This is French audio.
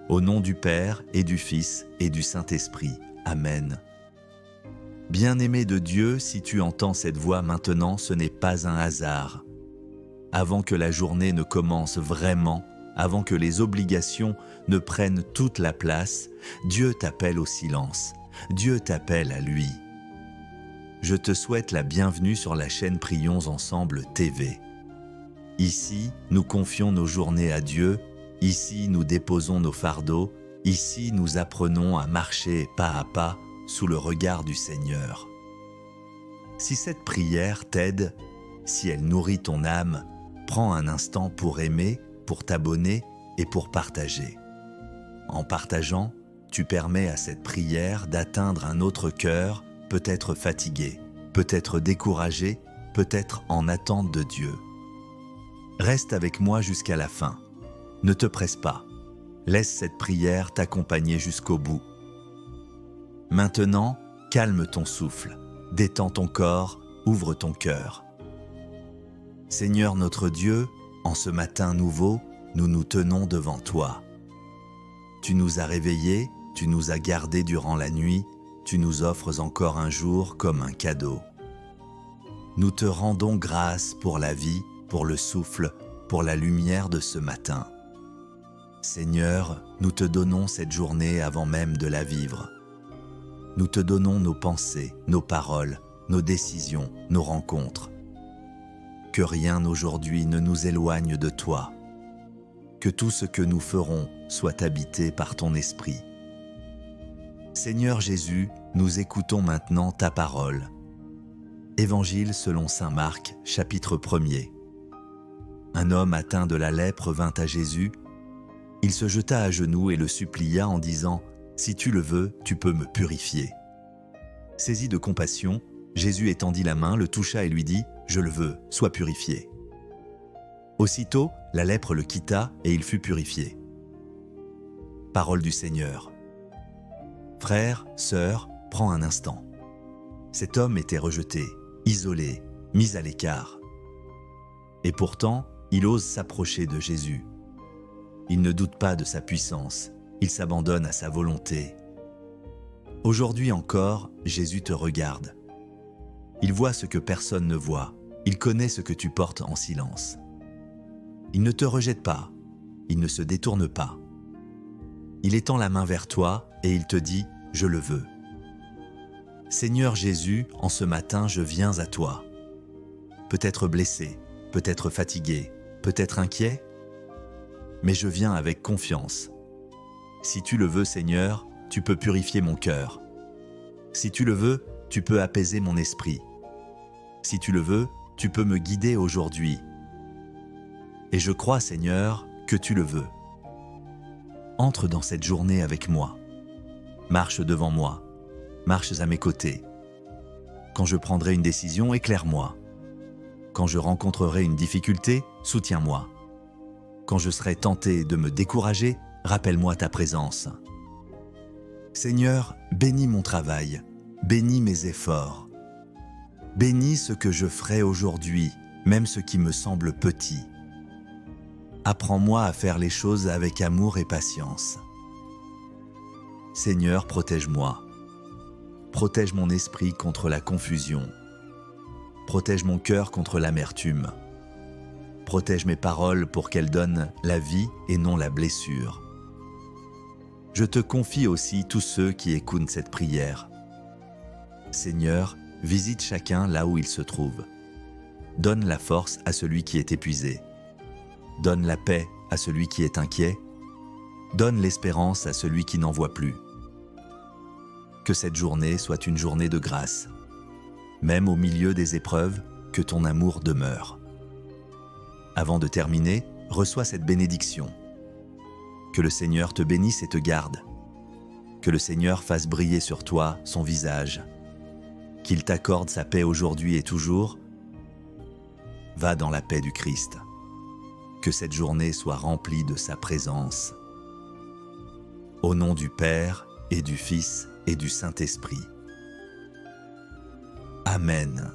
Au nom du Père et du Fils et du Saint-Esprit. Amen. Bien-aimé de Dieu, si tu entends cette voix maintenant, ce n'est pas un hasard. Avant que la journée ne commence vraiment, avant que les obligations ne prennent toute la place, Dieu t'appelle au silence. Dieu t'appelle à lui. Je te souhaite la bienvenue sur la chaîne Prions Ensemble TV. Ici, nous confions nos journées à Dieu. Ici, nous déposons nos fardeaux. Ici, nous apprenons à marcher pas à pas sous le regard du Seigneur. Si cette prière t'aide, si elle nourrit ton âme, prends un instant pour aimer, pour t'abonner et pour partager. En partageant, tu permets à cette prière d'atteindre un autre cœur, peut-être fatigué, peut-être découragé, peut-être en attente de Dieu. Reste avec moi jusqu'à la fin. Ne te presse pas. Laisse cette prière t'accompagner jusqu'au bout. Maintenant, calme ton souffle, détends ton corps, ouvre ton cœur. Seigneur notre Dieu, en ce matin nouveau, nous nous tenons devant toi. Tu nous as réveillés, tu nous as gardés durant la nuit, tu nous offres encore un jour comme un cadeau. Nous te rendons grâce pour la vie, pour le souffle, pour la lumière de ce matin. Seigneur, nous te donnons cette journée avant même de la vivre. Nous te donnons nos pensées, nos paroles, nos décisions, nos rencontres. Que rien aujourd'hui ne nous éloigne de toi. Que tout ce que nous ferons soit habité par ton esprit. Seigneur Jésus, nous écoutons maintenant ta parole. Évangile selon saint Marc, chapitre 1er. Un homme atteint de la lèpre vint à Jésus. Il se jeta à genoux et le supplia en disant « Si tu le veux, tu peux me purifier. » Saisi de compassion, Jésus étendit la main, le toucha et lui dit « Je le veux, sois purifié. » Aussitôt, la lèpre le quitta et il fut purifié. Parole du Seigneur. Frère, sœur, prends un instant. Cet homme était rejeté, isolé, mis à l'écart. Et pourtant, il ose s'approcher de Jésus. Il ne doute pas de sa puissance, il s'abandonne à sa volonté. Aujourd'hui encore, Jésus te regarde. Il voit ce que personne ne voit, il connaît ce que tu portes en silence. Il ne te rejette pas, il ne se détourne pas. Il étend la main vers toi et il te dit « Je le veux ». Seigneur Jésus, en ce matin, je viens à toi. Peut-être blessé, peut-être fatigué, peut-être inquiet, mais je viens avec confiance. Si tu le veux, Seigneur, tu peux purifier mon cœur. Si tu le veux, tu peux apaiser mon esprit. Si tu le veux, tu peux me guider aujourd'hui. Et je crois, Seigneur, que tu le veux. Entre dans cette journée avec moi. Marche devant moi. Marche à mes côtés. Quand je prendrai une décision, éclaire-moi. Quand je rencontrerai une difficulté, soutiens-moi. Quand je serai tenté de me décourager, rappelle-moi ta présence. Seigneur, bénis mon travail, bénis mes efforts. Bénis ce que je ferai aujourd'hui, même ce qui me semble petit. Apprends-moi à faire les choses avec amour et patience. Seigneur, protège-moi. Protège mon esprit contre la confusion. Protège mon cœur contre l'amertume. Protège mes paroles pour qu'elles donnent la vie et non la blessure. Je te confie aussi tous ceux qui écoutent cette prière. Seigneur, visite chacun là où il se trouve. Donne la force à celui qui est épuisé. Donne la paix à celui qui est inquiet. Donne l'espérance à celui qui n'en voit plus. Que cette journée soit une journée de grâce. Même au milieu des épreuves, que ton amour demeure. Avant de terminer, reçois cette bénédiction. Que le Seigneur te bénisse et te garde. Que le Seigneur fasse briller sur toi son visage. Qu'il t'accorde sa paix aujourd'hui et toujours. Va dans la paix du Christ. Que cette journée soit remplie de sa présence. Au nom du Père et du Fils et du Saint-Esprit. Amen.